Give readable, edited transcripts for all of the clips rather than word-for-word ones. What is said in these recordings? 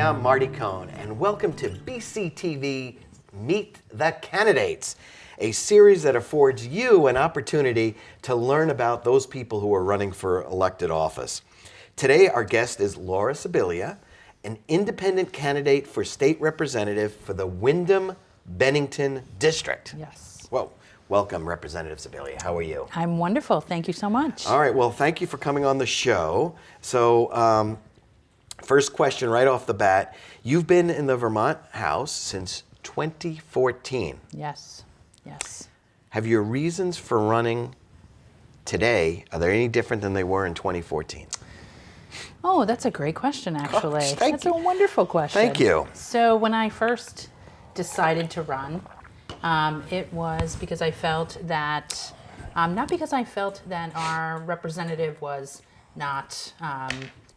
I'm Marty Cohn, and welcome to BCTV Meet the Candidates, a series that affords you an opportunity to learn about those people who are running for elected office. Today, our guest is Laura Sibilia, an independent candidate for state representative for the Windham-Bennington District. Yes. Well, welcome, Representative Sibilia. How are you? I'm wonderful. Thank you so much. All right. Well, thank you for coming on the show. So, first question right off the bat. You've been in the Vermont House since 2014. Yes. Yes. Have your reasons for running today, are they any different than they were in 2014? Oh, that's a great question, actually. Thank you. A wonderful question. Thank you. So when I first decided to run, it was because I felt that, not because I felt that our representative was not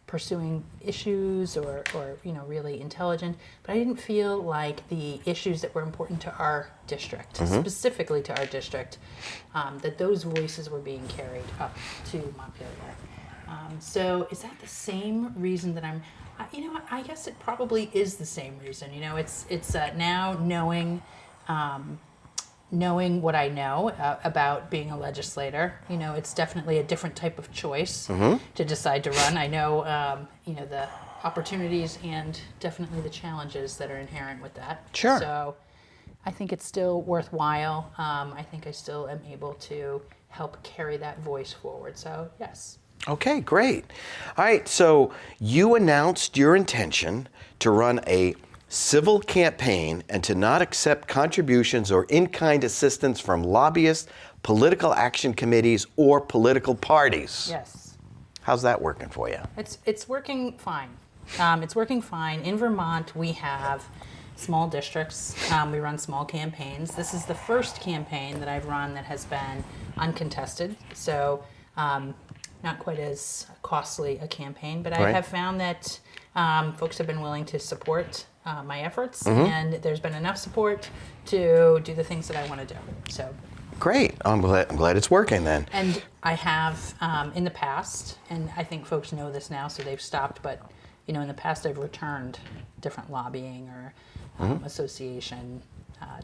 pursuing issues or really intelligent, but I didn't feel like the issues that were important to our district, specifically to our district, that those voices were being carried up to Montpelier. So is that the same reason that I'm, I guess it probably is the same reason. It's now knowing what I know about being a legislator. It's definitely a different type of choice to decide to run. I know, the opportunities and definitely the challenges that are inherent with that. Sure. So I think it's still worthwhile. I think I still am able to help carry that voice forward. So yes. Okay, great. All right, so you announced your intention to run a civil campaign and to not accept contributions or in-kind assistance from lobbyists, political action committees, or political parties. Yes. How's that working for you? It's working fine. It's working fine. In Vermont, we have small districts. We run small campaigns. This is the first campaign that I've run that has been uncontested. So not quite as costly a campaign, but I have found that folks have been willing to support my efforts, and there's been enough support to do the things that I want to do. So great. I'm glad it's working then. And I have in the past, and I think folks know this now, so they've stopped, but in the past I've returned different lobbying or association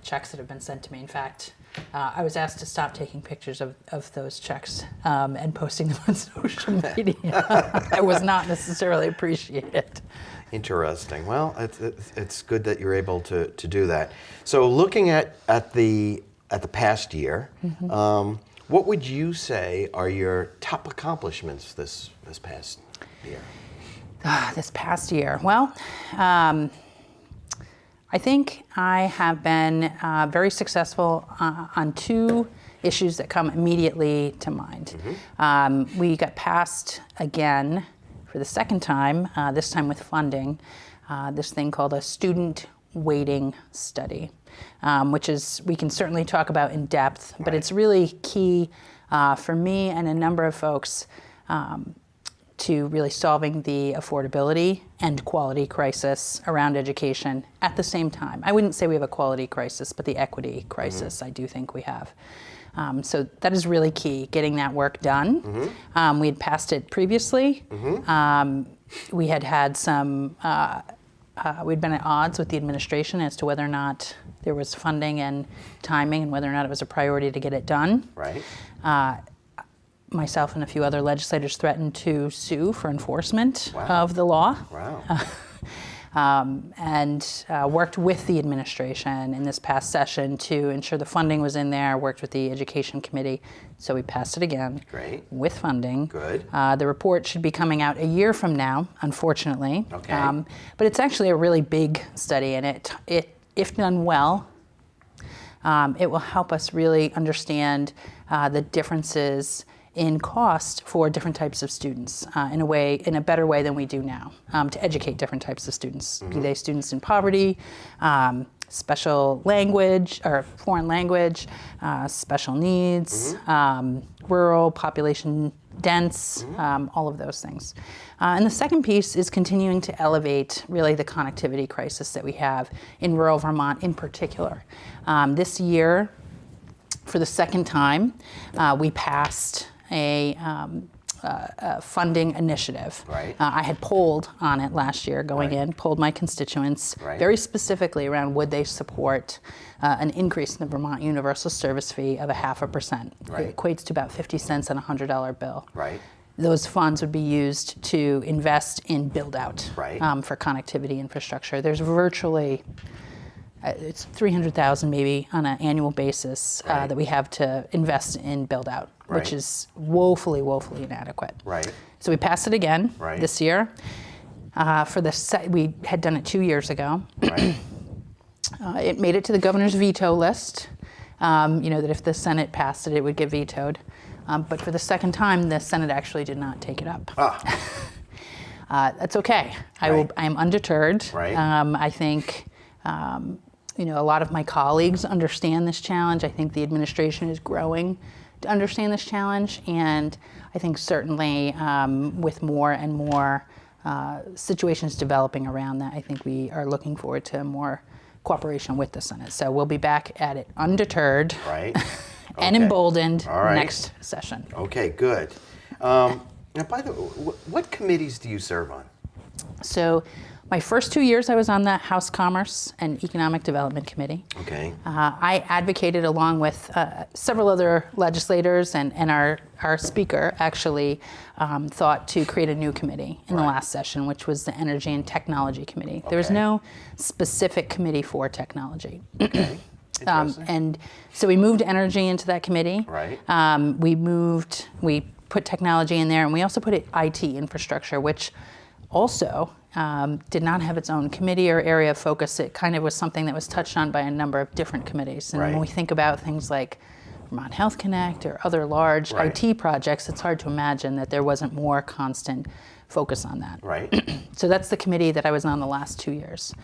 checks that have been sent to me. In fact, I was asked to stop taking pictures of those checks and posting them on social media. I was not necessarily appreciated. Interesting. Well, it's good that you're able to do that. So looking at the past year, what would you say are your top accomplishments this past year? This past year. Well, I think I have been very successful on two issues that come immediately to mind. We got passed again for the second time, this time with funding, this thing called a student weighting study, which is, we can certainly talk about in depth, but it's really key for me and a number of folks to really solving the affordability and quality crisis around education at the same time. I wouldn't say we have a quality crisis, but the equity crisis I do think we have. So that is really key, getting that work done. We had passed it previously. We had some, we'd been at odds with the administration as to whether or not there was funding and timing and whether or not it was a priority to get it done. Right. Myself and a few other legislators threatened to sue for enforcement of the law. Wow. And worked with the administration in this past session to ensure the funding was in there, worked with the Education Committee, so we passed it again. Great. With funding. Good. The report should be coming out a year from now, unfortunately. Okay. But it's actually a really big study, and it if done well, it will help us really understand the differences in cost for different types of students in a better way than we do now, to educate different types of students, be they students in poverty, special language or foreign language, special needs, rural, population dense, all of those things. And the second piece is continuing to elevate really the connectivity crisis that we have in rural Vermont in particular. This year, for the second time, we passed a funding initiative. Right. I had polled on it last year going in, polled my constituents very specifically around would they support an increase in the Vermont Universal Service Fee of 0.5%. It equates to about 50 cents on a $100 bill. Right. Those funds would be used to invest in build-out for connectivity infrastructure. There's virtually, it's 300,000 maybe on an annual basis that we have to invest in build-out, which is woefully inadequate. Right. So we passed it again this year. We had done it 2 years ago. Right. It made it to the governor's veto list. That if the Senate passed it, it would get vetoed. But for the second time, the Senate actually did not take it up. That's okay. I am undeterred. I think a lot of my colleagues understand this challenge. I think the administration is growing to understand this challenge, and I think certainly with more and more situations developing around that, I think we are looking forward to more cooperation with the Senate. So we'll be back at it undeterred. And emboldened next session. Okay, good. Now, by the way, what committees do you serve on? So my first 2 years I was on the House Commerce and Economic Development Committee. Okay. I advocated along with several other legislators and our speaker actually thought to create a new committee in the last session, which was the Energy and Technology Committee. There was no specific committee for technology. Okay. And so we moved energy into that committee. We put technology in there, and we also put IT infrastructure, which also did not have its own committee or area of focus. It kind of was something that was touched on by a number of different committees. And when we think about things like Vermont Health Connect or other large IT projects, it's hard to imagine that there wasn't more constant focus on that. So that's the committee that I was on the last 2 years.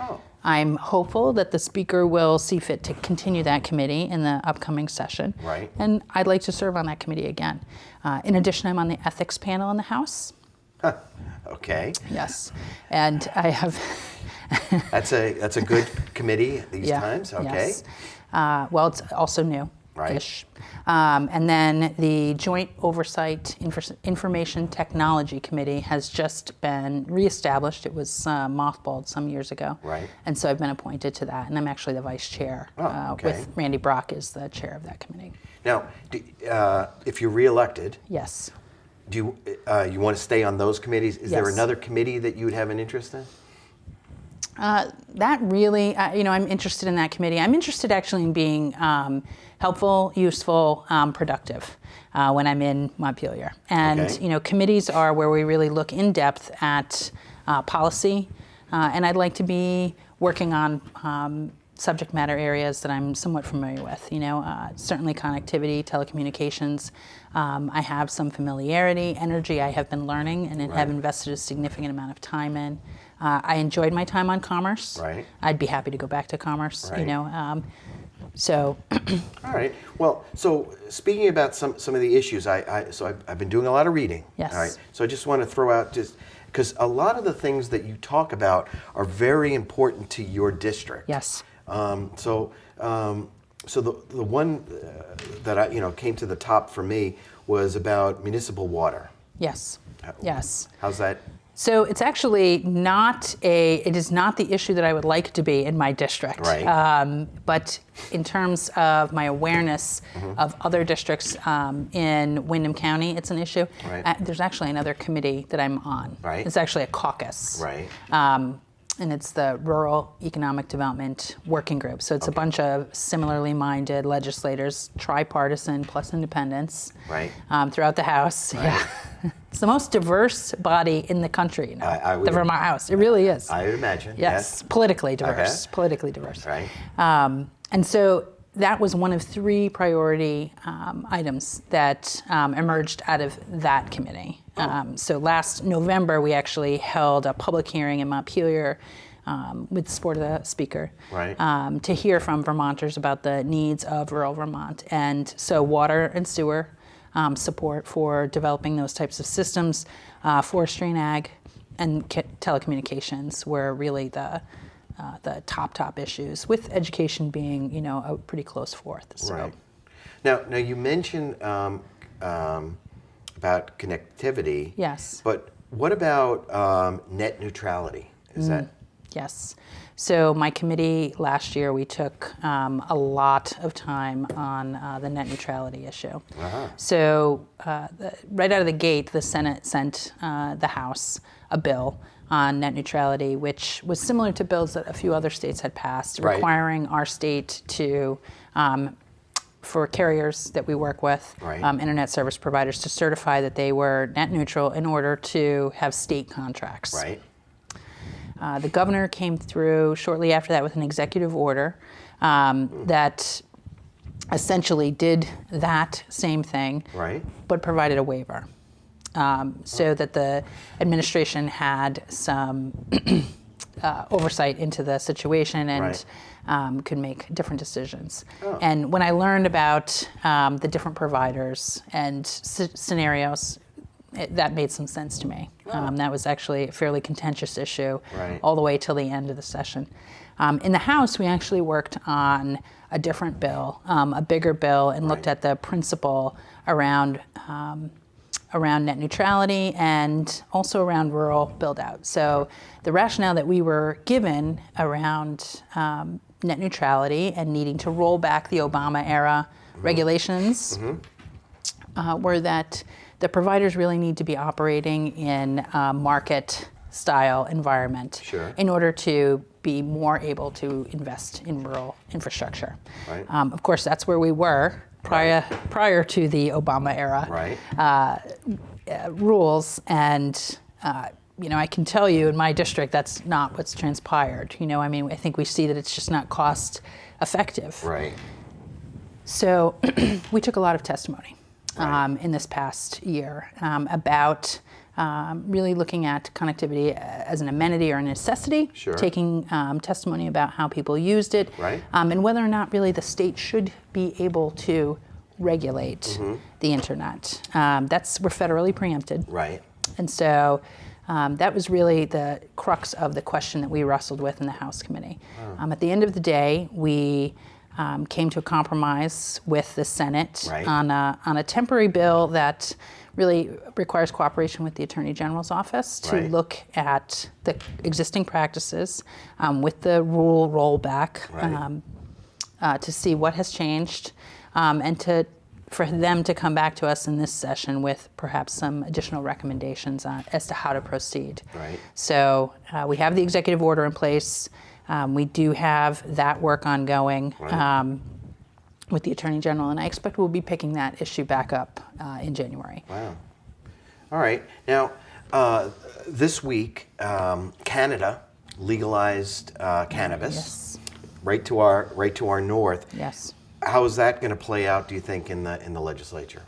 I'm hopeful that the speaker will see fit to continue that committee in the upcoming session. And I'd like to serve on that committee again. In addition, I'm on the ethics panel in the House. Okay. Yes. And I have... That's a good committee these times. Okay. Yes. Well, it's also new. And then the Joint Oversight Information Technology Committee has just been reestablished. It was mothballed some years ago. And so I've been appointed to that, and I'm actually the vice chair with Randy Brock as the chair of that committee. Now, if you're reelected, do you want to stay on those committees? Is there another committee that you would have an interest in? That really, I'm interested in that committee. I'm interested actually in being helpful, useful, productive when I'm in Montpelier. And, committees are where we really look in depth at policy. And I'd like to be working on subject matter areas that I'm somewhat familiar with. Certainly connectivity, telecommunications. I have some familiarity. Energy I have been learning and have invested a significant amount of time in. I enjoyed my time on commerce. I'd be happy to go back to commerce. So. All right. Well, so speaking about some of the issues, I've been doing a lot of reading. All right. So I just want to throw out because a lot of the things that you talk about are very important to your district. So the one that came to the top for me was about municipal water. How's that? So it's actually it is not the issue that I would like to be in my district. But in terms of my awareness of other districts in Windham County, it's an issue. There's actually another committee that I'm on. It's actually a caucus. And it's the Rural Economic Development Working Group. So it's a bunch of similarly minded legislators, tripartisan plus independents throughout the House. It's the most diverse body in the country, the Vermont House. It really is. I would imagine. Yes, politically diverse. Politically diverse. And so that was one of 3 priority items that emerged out of that committee. So last November, we actually held a public hearing in Montpelier with the support of the speaker to hear from Vermonters about the needs of rural Vermont. And so water and sewer support for developing those types of systems, forestry and ag, and telecommunications were really the top issues, with education being, a pretty close fourth. So. Now you mentioned about about connectivity. Yes. But what about net neutrality? Is that? Yes. So my committee last year, we took a lot of time on the net neutrality issue. Uh-huh. So right out of the gate, the Senate sent the House a bill on net neutrality, which was similar to bills that a few other states had passed, Right. requiring our state to, for carriers that we work with, Right. internet service providers, to certify that they were net neutral in order to have state contracts. Right. The governor came through shortly after that with an executive order that essentially did that same thing, Right. but provided a waiver so that the administration had some oversight into the situation and could make different decisions. Oh. And when I learned about the different providers and scenarios, that made some sense to me. That was actually a fairly contentious issue Right. all the way till the end of the session. In the House, we actually worked on a different bill, a bigger bill, and looked Right. at the principle around net neutrality and also around rural build-out. So the rationale that we were given around net neutrality and needing to roll back the Obama-era regulations were that the providers really need to be operating in a market-style environment Sure. in order to be more able to invest in rural infrastructure. Right. Of course, that's where we were prior to the Obama era Right. rules, and I can tell you in my district that's not what's transpired. I think we see that it's just not cost effective. Right. So we took a lot of testimony Right. in this past year about really looking at connectivity as an amenity or a necessity, Sure. taking testimony about how people used it, Right. and whether or not really the state should be able to regulate the internet. We're federally preempted. Right. And so that was really the crux of the question that we wrestled with in the House committee. At the end of the day, we came to a compromise with the Senate Right. on a temporary bill that really requires cooperation with the Attorney General's office to Right. look at the existing practices with the rule rollback Right. to see what has changed and for them to come back to us in this session with perhaps some additional recommendations as to how to proceed. Right. So we have the executive order in place. We do have that work ongoing Right. with the Attorney General, and I expect we'll be picking that issue back up in January. Wow. All right. Now, this week, Canada legalized cannabis Yes. right to our north. Yes. How is that going to play out, do you think, in the legislature?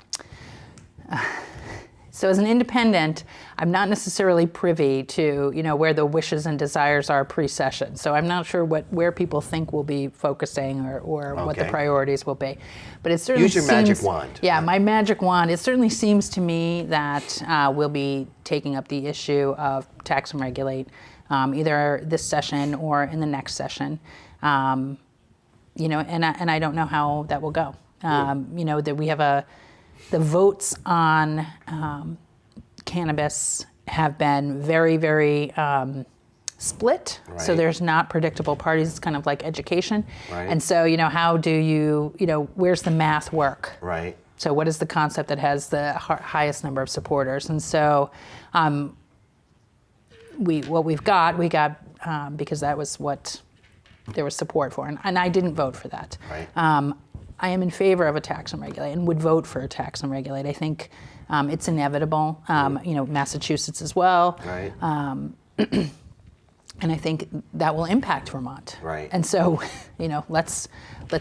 So as an independent, I'm not necessarily privy to where the wishes and desires are pre-session. So I'm not sure where people think we'll be focusing or what the Okay. priorities will be. But it certainly Use your seems, magic wand. Yeah, my magic wand. It certainly seems to me that we'll be taking up the issue of tax and regulate either this session or in the next session. And I don't know how that will go. That we have the votes on cannabis have been very, very split. So Right. there's not predictable parties. It's kind of like education. Right. And so, how do you, where's the math work? Right. So what is the concept that has the highest number of supporters? And so we got because that was what there was support for. And I didn't vote for that. Right. I am in favor of a tax and regulate and would vote for a tax and regulate. I think it's inevitable. Massachusetts as well. Right. And I think that will impact Vermont. Right. And so, let's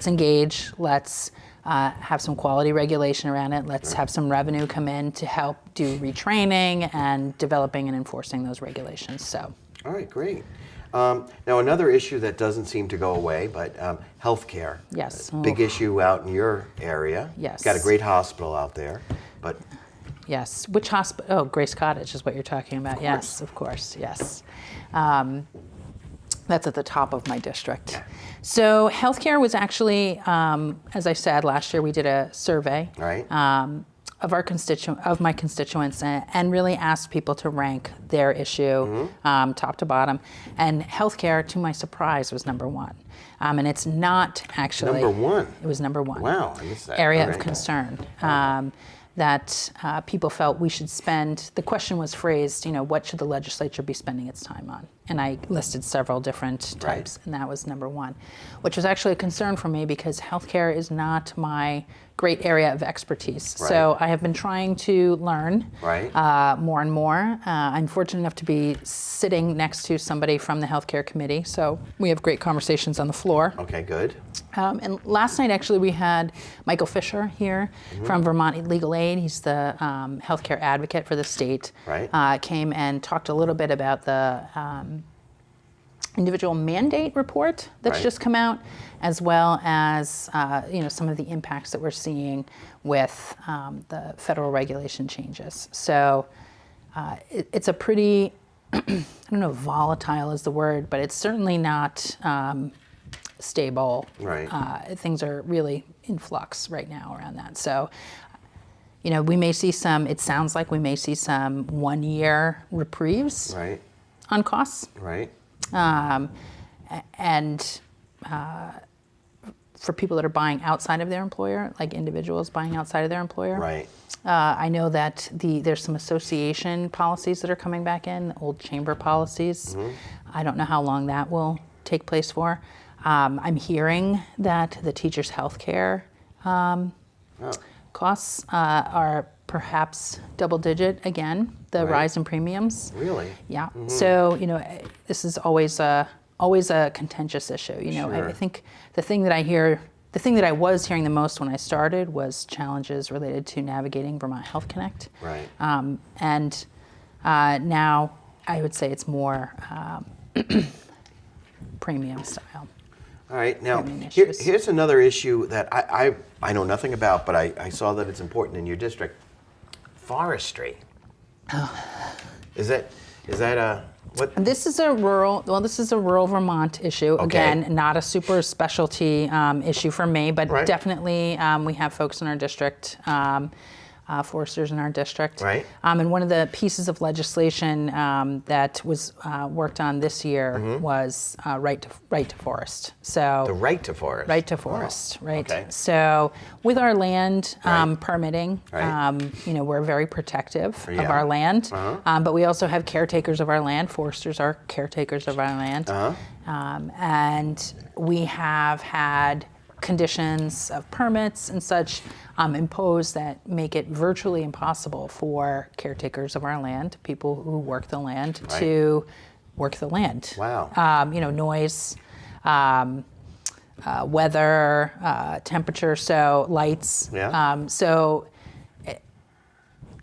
engage. Let's have some quality regulation around it. Let's have some revenue come in to help do retraining and developing and enforcing those regulations. So. All right, great. Now, another issue that doesn't seem to go away, but healthcare. Yes. Big issue out in your area. Yes. Got a great hospital out there, but Yes. Which hospital? Oh, Grace Cottage is what you're talking about. Yes, of course. Yes. That's at the top of my district. Yeah. So healthcare was actually, as I said, last year we did a survey right. of my constituents, and really asked people to rank their issue top to bottom. And healthcare, to my surprise, was number one. And it's not actually number one. It was number one. Wow, I missed that. Area All of right. concern. That people felt we should spend. The question was phrased, what should the legislature be spending its time on? And I listed several different types, and that was number one, which was actually a concern for me because healthcare is not my great area of expertise. Right. So I have been trying to learn Right. more and more. I'm fortunate enough to be sitting next to somebody from the healthcare committee, so we have great conversations on the floor. Okay, good. And last night, actually, we had Michael Fisher here from Vermont Legal Aid. He's the healthcare advocate for the state. Right. Came and talked a little bit about the individual mandate report that's Right. just come out, as well as some of the impacts that we're seeing with the federal regulation changes. So it's a pretty, I don't know if volatile is the word, but it's certainly not stable. Right. Things are really in flux right now around that. So, we may see it sounds like we may see some 1-year reprieves Right. on costs. Right. And for people that are buying outside of their employer, like individuals buying outside of their employer. Right. I know that there's some association policies that are coming back in, old chamber policies. I don't know how long that will take place for. I'm hearing that the teachers' health care costs are perhaps double digit again, the Right. rise in premiums. Really? Yeah. So, this is always a contentious issue. Sure. I think the thing that I was hearing the most when I started was challenges related to navigating Vermont Health Connect. Right. And now I would say it's more premium style. All right. Now, Premium issues. here's another issue that I know nothing about, but I saw that it's important in your district. Forestry. Is that what? This is a rural Vermont issue. Okay. Again, not a super specialty issue for me, but Right. definitely we have folks in our district, foresters in our district. Right. And one of the pieces of legislation that was worked on this year was right to forest. So The right to forest. right to forest, Oh, right? okay. So with our land Right. permitting, Right. we're very protective Yeah. of our land, Uh-huh. but we also have caretakers of our land. Foresters are caretakers of our land. And we have had conditions of permits and such imposed that make it virtually impossible for caretakers of our land, people who work the land, Right. to work the land. Wow. Noise, weather, temperature, so lights. Yeah.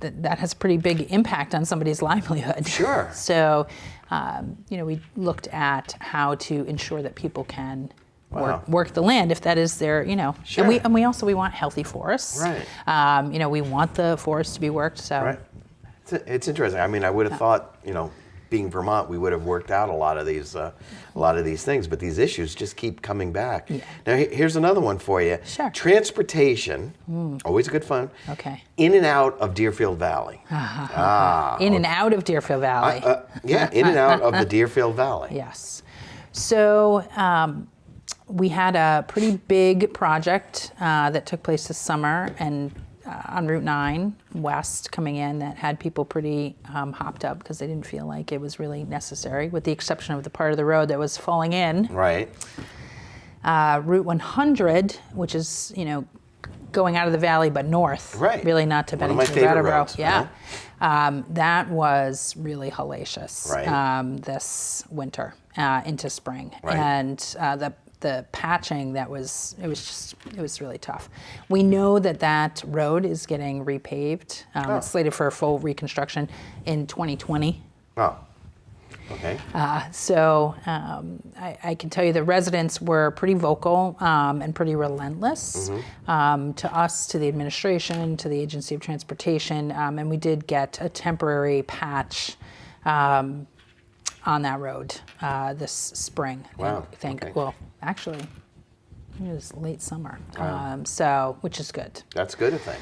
That has a pretty big impact on somebody's livelihood. Sure. So, we looked at how to ensure that people can Wow. work the land if that is their, Sure. and we also want healthy forests. Right. We want the forest to be worked. So. Right. It's interesting. I mean, I would have thought, being Vermont, we would have worked out a lot of these things, but these issues just keep coming back. Yeah. Now, here's another one for you. Sure. Transportation, always good fun. Okay. In and out of Deerfield Valley. In and out of Deerfield Valley. Yeah, in and out of the Deerfield Valley. Yes. So we had a pretty big project that took place this summer and on Route 9 west coming in that had people pretty hopped up because they didn't feel like it was really necessary, with the exception of the part of the road that was falling in. Right. Route 100, which is, going out of the valley but north, Right. really not to One of my Bennington, favorite Brattleboro. roads, Yeah. That was really hellacious Right. this winter into spring. Right. And the patching it was really tough. We know that road is getting repaved. It's slated for a full reconstruction in 2020. Oh. Okay. So I can tell you the residents were pretty vocal and pretty relentless to us, to the administration, to the Agency of Transportation, and we did get a temporary patch on that road this spring. Wow, I think. okay. Well, actually, it was late summer, Wow. so which is good. That's good, I think.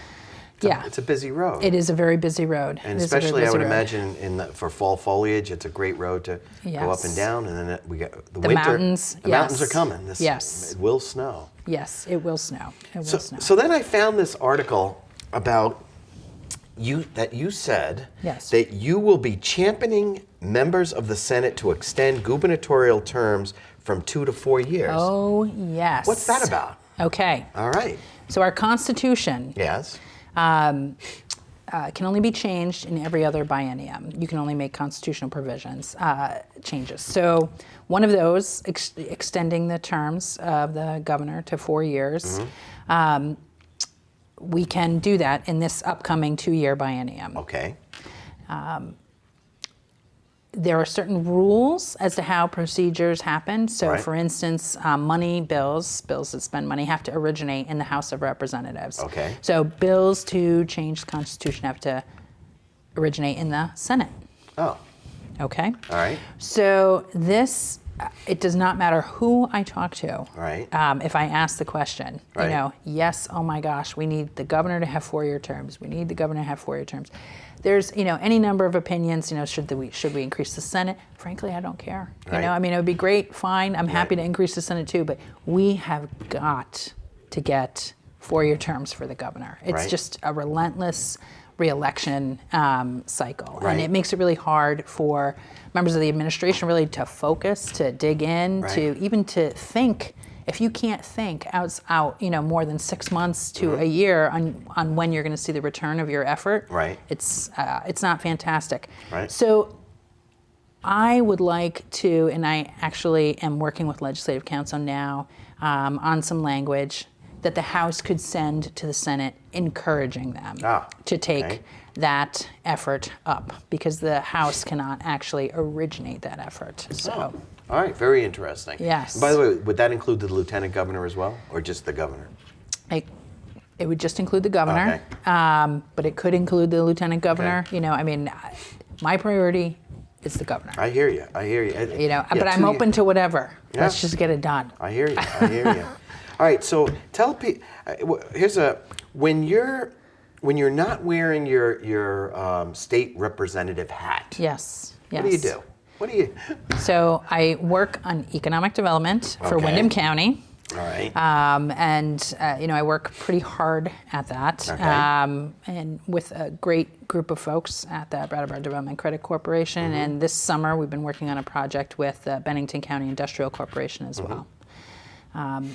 It's a busy road. It is a very busy road. And It is a very especially, I busy would road. imagine, for fall foliage, it's a great road to go up and Yes. down. And then we got the The winter. mountains, The mountains are yes. coming. Yes. It will snow. Yes, it will snow. It will snow. So then I found this article about you said Yes. that you will be championing members of the Senate to extend gubernatorial terms from 2 to 4 years. Oh, yes. What's that about? Okay. All right. So our Constitution Yes. can only be changed in every other biennium. You can only make constitutional provisions changes. So one of those, extending the terms of the governor to 4 years, we can do that in this upcoming 2-year biennium. Okay. There are certain rules as to how procedures happen. So, Right. for instance, bills that spend money, have to originate in the House of Representatives. Okay. So, bills to change the Constitution have to originate in the Senate. Oh, Okay. all right. So this, it does not matter who I talk to. Right. If I ask the question, Right. yes, oh my gosh, we need the governor to have 4-year terms. We need the governor to have 4-year terms. There's, any number of opinions. Should we increase the Senate? Frankly, I don't care. Right. It would be great, fine. I'm happy to increase the Senate too, but we have got to get 4-year terms for the governor. It's Right. just a relentless re-election cycle, Right. and it makes it really hard for members of the administration really to focus, to dig in, Right. to even to think. If you can't think out, more than 6 months to a year on when you're going to see the return of your effort, Right. it's not fantastic. Right. So I would like to, and I actually am working with Legislative Council now on some language that the House could send to the Senate, encouraging them to take okay. that effort up, because the House cannot actually originate that effort. So. All right, very interesting. Yes. By the way, would that include the lieutenant governor as well, or just the governor? It would just include the governor, but it could include the lieutenant governor. Okay. My priority is the governor. I hear you. But I'm open to whatever. Yeah. Let's just get it done. I hear you. All right, so tell people. When you're not wearing your state representative hat. Yes. What do you do? So I work on economic development for Okay. Windham County. All right. I work pretty hard at that, Okay. and with a great group of folks at the Brattleboro Development Credit Corporation. And this summer, we've been working on a project with the Bennington County Industrial Corporation as well.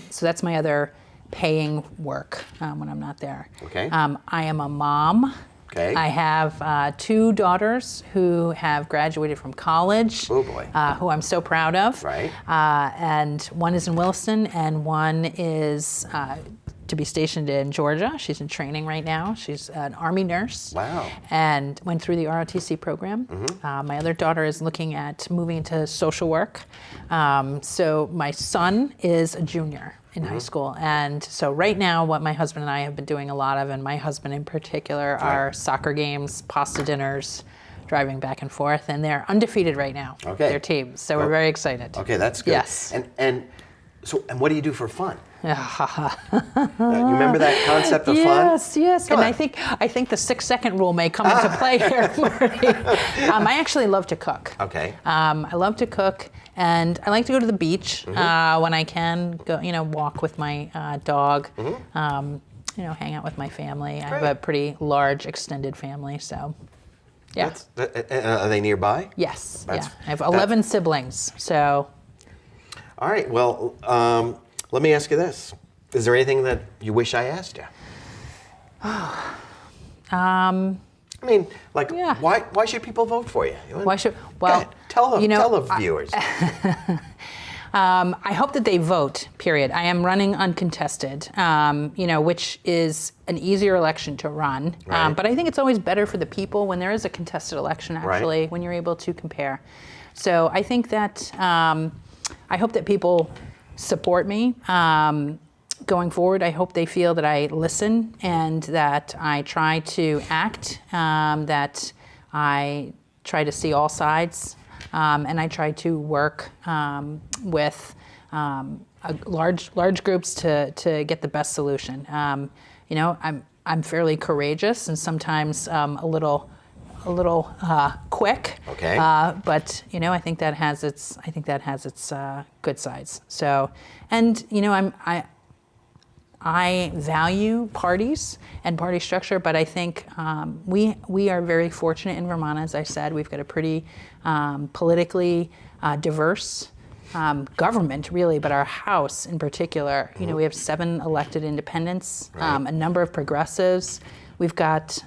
So that's my other paying work when I'm not there. Okay. I am a mom. Okay. I have 2 daughters who have graduated from college. Oh, boy. Who I'm so proud of. Right. And one is in Williston, and one is to be stationed in Georgia. She's in training right now. She's an Army nurse. Wow. And went through the ROTC program. My other daughter is looking at moving into social work. So my son is a junior in high school. And so right now, what my husband and I have been doing a lot of, and my husband in particular, are soccer games, pasta dinners, driving back and forth. And they're undefeated right now, Okay. their teams. So we're very excited. Okay, that's good. Yes. And what do you do for fun? You remember that concept of fun? Yes. Come And on. I think the 6-second rule may come into play here, Marty. I actually love to cook. Okay. I love to cook, and I like to go to the beach when I can. Go, walk with my dog. Hang out with my family. I have a pretty large extended family, so yeah. Are they nearby? Yes. I have 11 siblings, so. All right. Well, let me ask you this: is there anything that you wish I asked you? Yeah. Why should people vote for you? Why should? Go ahead. Tell the viewers. I hope that they vote, period. I am running uncontested, which is an easier election to run. Right. But I think it's always better for the people when there is a contested election, actually, Right. when you're able to compare. So I think that, I hope that people support me. Going forward, I hope they feel that I listen and that I try to act, that I try to see all sides. And I try to work with large groups to get the best solution. I'm fairly courageous and sometimes a little quick. Okay. But I think that has its good sides. So, and I value parties and party structure, but I think we are very fortunate in Vermont. As I said, we've got a pretty politically diverse government, really, but our House in particular. We have 7 elected independents, Right. a number of progressives. We've got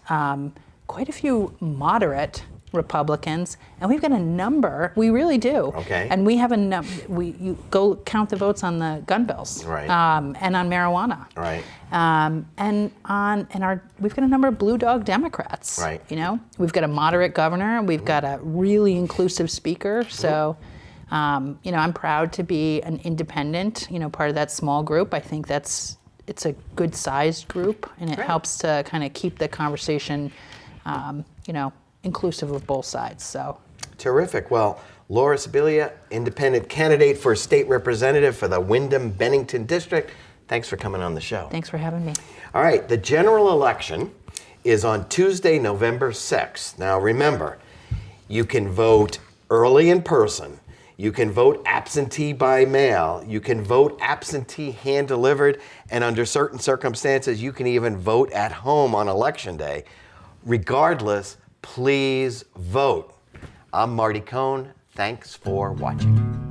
quite a few moderate Republicans, and we've got a number. We really do. Okay. And we have you go count the votes on the gun bills, Right. and on marijuana, Right. we've got a number of blue dog Democrats. Right. We've got a moderate governor. We've got a really inclusive speaker. So, I'm proud to be an independent. Part of that small group. I think it's a good sized group, and it Great. helps to kind of keep the conversation, inclusive of both sides. So. Terrific. Well, Laura Sibilia, independent candidate for state representative for the Wyndham-Bennington District. Thanks for coming on the show. Thanks for having me. All right, the general election is on Tuesday, November 6th. Now remember, you can vote early in person. You can vote absentee by mail. You can vote absentee hand delivered. And under certain circumstances, you can even vote at home on election day. Regardless, please vote. I'm Marty Cohn. Thanks for watching.